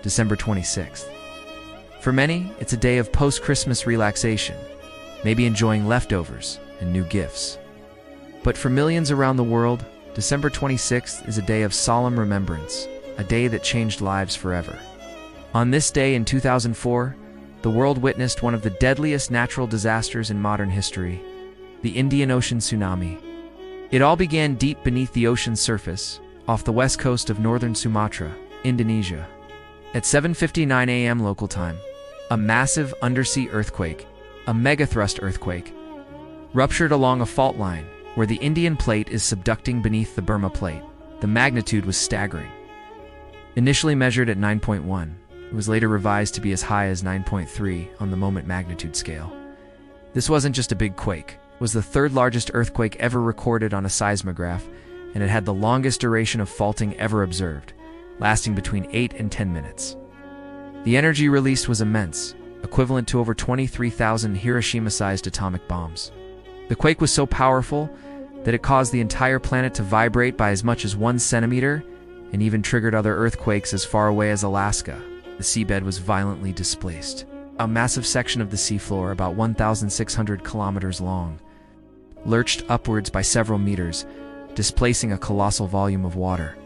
December 26th. For many, it's a day of post-Christmas relaxation, maybe enjoying leftovers and new gifts. But for millions around the world, December 26th is a day of solemn remembrance, a day that changed lives forever. On this day in 2004, the world witnessed one of the deadliest natural disasters in modern history, the Indian Ocean tsunami. It all began deep beneath the ocean's surface, off the west coast of northern Sumatra, Indonesia. At 7:59 a.m. local time, a massive undersea earthquake, a megathrust earthquake, ruptured along a fault line where the Indian plate is subducting beneath the Burma plate. The magnitude was staggering. Initially measured at 9.1, it was later revised to be as high as 9.3 on the moment magnitude scale. This wasn't just a big quake. It was the third largest earthquake ever recorded on a seismograph, and it had the longest duration of faulting ever observed, lasting between 8 and 10 minutes. The energy released was immense, equivalent to over 23,000 Hiroshima-sized atomic bombs. The quake was so powerful that it caused the entire planet to vibrate by as much as 1 centimeter and even triggered other earthquakes as far away as Alaska. The seabed was violently displaced. A massive section of the seafloor, about 1,600 kilometers long, lurched upwards by several meters, displacing a colossal volume of water.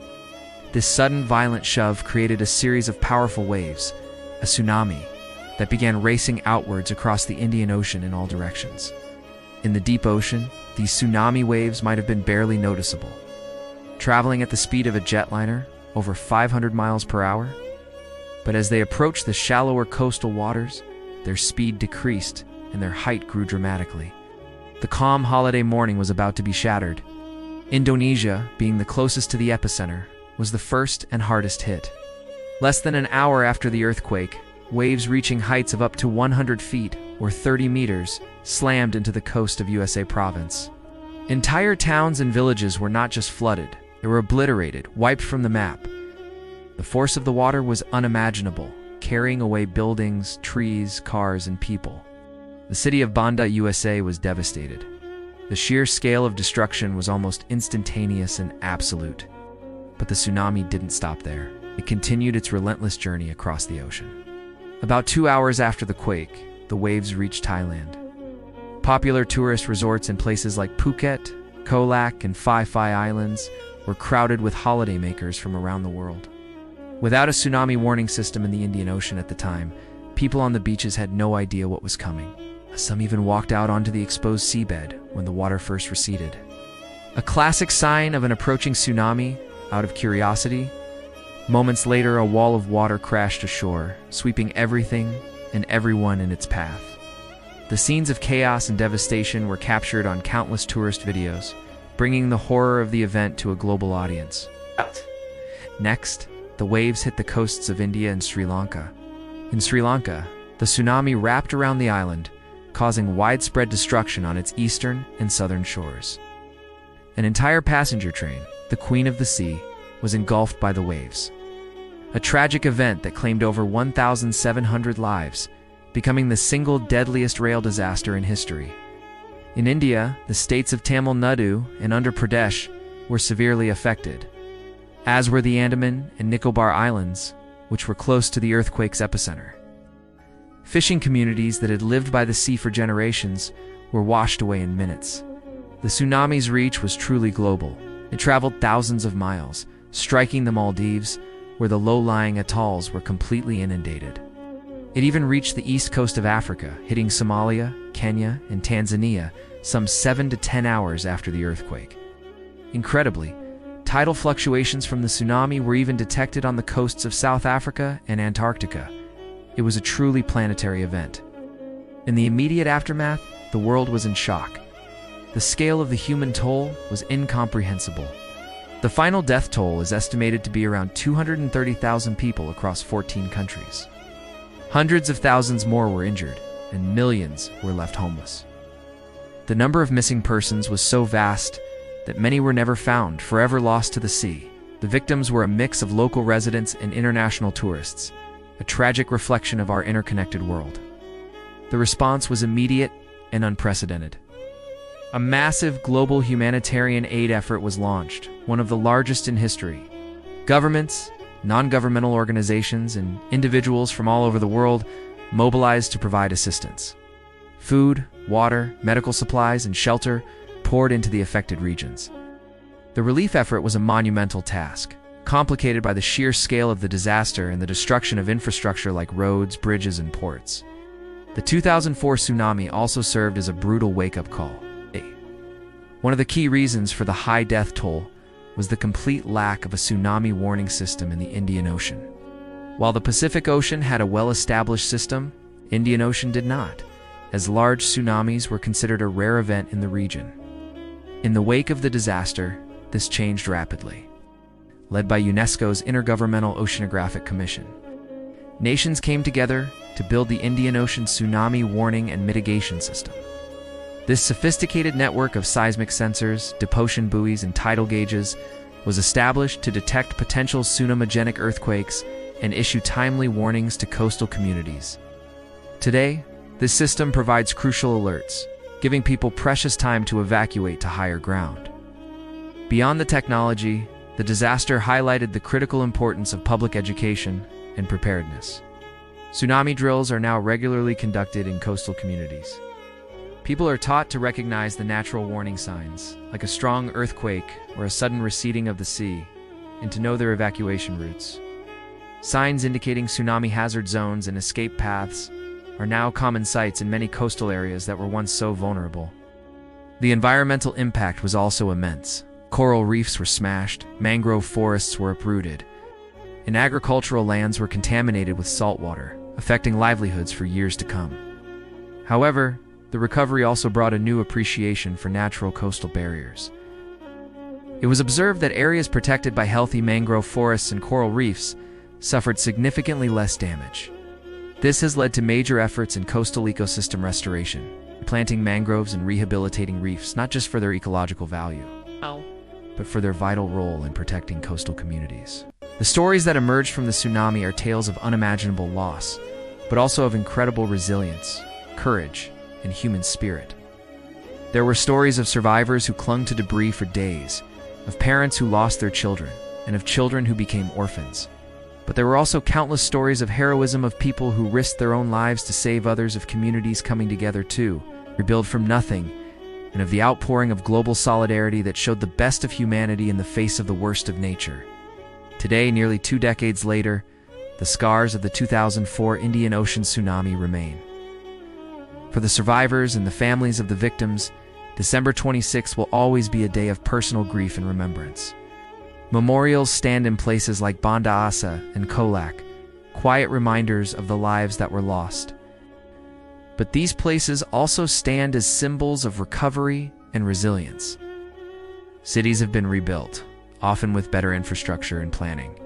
This sudden violent shove created a series of powerful waves, a tsunami, that began racing outwards across the Indian Ocean in all directions. In the deep ocean, these tsunami waves might have been barely noticeable, traveling at the speed of a jetliner, over 500 miles per hour. But as they approached the shallower coastal waters, their speed decreased and their height grew dramatically. The calm holiday morning was about to be shattered. Indonesia, being the closest to the epicenter, was the first and hardest hit. Less than an hour after the earthquake, waves reaching heights of up to 100 feet, or 30 meters, slammed into the coast of USA province. Entire towns and villages were not just flooded, they were obliterated, wiped from the map. The force of the water was unimaginable, carrying away buildings, trees, cars, and people. The city of Banda, USA was devastated. The sheer scale of destruction was almost instantaneous and absolute. But the tsunami didn't stop there. It continued its relentless journey across the ocean. About 2 hours after the quake, the waves reached Thailand. Popular tourist resorts in places like Phuket, Koh Lak, and Phi Phi Islands were crowded with holidaymakers from around the world. Without a tsunami warning system in the Indian Ocean at the time, people on the beaches had no idea what was coming. Some even walked out onto the exposed seabed when the water first receded. A classic sign of an approaching tsunami, out of curiosity. Moments later, a wall of water crashed ashore, sweeping everything and everyone in its path. The scenes of chaos and devastation were captured on countless tourist videos, bringing the horror of the event to a global audience. Next, the waves hit the coasts of India and Sri Lanka. In Sri Lanka, the tsunami wrapped around the island, causing widespread destruction on its eastern and southern shores. An entire passenger train, the Queen of the Sea, was engulfed by the waves. A tragic event that claimed over 1,700 lives, becoming the single deadliest rail disaster in history. In India, the states of Tamil Nadu and Andhra Pradesh were severely affected, as were the Andaman and Nicobar Islands, which were close to the earthquake's epicenter. Fishing communities that had lived by the sea for generations were washed away in minutes. The tsunami's reach was truly global. It traveled thousands of miles, striking the Maldives, where the low-lying atolls were completely inundated. It even reached the east coast of Africa, hitting Somalia, Kenya, and Tanzania some 7 to 10 hours after the earthquake. Incredibly, tidal fluctuations from the tsunami were even detected on the coasts of South Africa and Antarctica. It was a truly planetary event. In the immediate aftermath, the world was in shock. The scale of the human toll was incomprehensible. The final death toll is estimated to be around 230,000 people across 14 countries. Hundreds of thousands more were injured, and millions were left homeless. The number of missing persons was so vast that many were never found, forever lost to the sea. The victims were a mix of local residents and international tourists, a tragic reflection of our interconnected world. The response was immediate and unprecedented. A massive global humanitarian aid effort was launched, one of the largest in history. Governments, non-governmental organizations, and individuals from all over the world mobilized to provide assistance. Food, water, medical supplies, and shelter poured into the affected regions. The relief effort was a monumental task, complicated by the sheer scale of the disaster and the destruction of infrastructure like roads, bridges, and ports. The 2004 tsunami also served as a brutal wake-up call. One of the key reasons for the high death toll was the complete lack of a tsunami warning system in the Indian Ocean. While the Pacific Ocean had a well-established system, Indian Ocean did not, as large tsunamis were considered a rare event in the region. In the wake of the disaster, this changed rapidly. Led by UNESCO's Intergovernmental Oceanographic Commission, nations came together to build the Indian Ocean Tsunami Warning and Mitigation System. This sophisticated network of seismic sensors, deep-ocean buoys, and tidal gauges was established to detect potential tsunamigenic earthquakes and issue timely warnings to coastal communities. Today, this system provides crucial alerts, giving people precious time to evacuate to higher ground. Beyond the technology, the disaster highlighted the critical importance of public education and preparedness. Tsunami drills are now regularly conducted in coastal communities. People are taught to recognize the natural warning signs, like a strong earthquake or a sudden receding of the sea, and to know their evacuation routes. Signs indicating tsunami hazard zones and escape paths are now common sights in many coastal areas that were once so vulnerable. The environmental impact was also immense. Coral reefs were smashed, mangrove forests were uprooted, and agricultural lands were contaminated with salt water, affecting livelihoods for years to come. However, the recovery also brought a new appreciation for natural coastal barriers. It was observed that areas protected by healthy mangrove forests and coral reefs suffered significantly less damage. This has led to major efforts in coastal ecosystem restoration, planting mangroves and rehabilitating reefs not just for their ecological value, but for their vital role in protecting coastal communities. The stories that emerged from the tsunami are tales of unimaginable loss, but also of incredible resilience, courage, and human spirit. There were stories of survivors who clung to debris for days, of parents who lost their children, and of children who became orphans. But there were also countless stories of heroism of people who risked their own lives to save others, of communities coming together to rebuild from nothing, and of the outpouring of global solidarity that showed the best of humanity in the face of the worst of nature. Today, nearly 2 decades later, the scars of the 2004 Indian Ocean tsunami remain. For the survivors and the families of the victims, December 26 will always be a day of personal grief and remembrance. Memorials stand in places like Banda Aceh and Kolak, quiet reminders of the lives that were lost. But these places also stand as symbols of recovery and resilience. Cities have been rebuilt, often with better infrastructure and planning.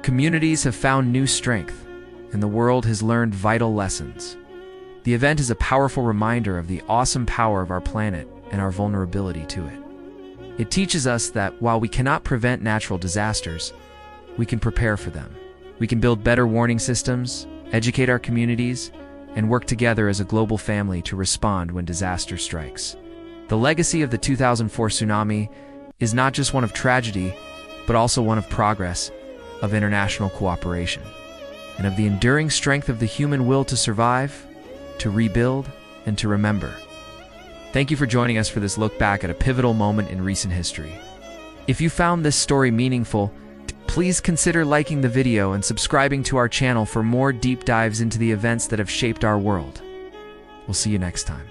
Communities have found new strength, and the world has learned vital lessons. The event is a powerful reminder of the awesome power of our planet and our vulnerability to it. It teaches us that while we cannot prevent natural disasters, we can prepare for them. We can build better warning systems, educate our communities, and work together as a global family to respond when disaster strikes. The legacy of the 2004 tsunami is not just one of tragedy, but also one of progress, of international cooperation, and of the enduring strength of the human will to survive, to rebuild, and to remember. Thank you for joining us for this look back at a pivotal moment in recent history. If you found this story meaningful, please consider liking the video and subscribing to our channel for more deep dives into the events that have shaped our world. We'll see you next time.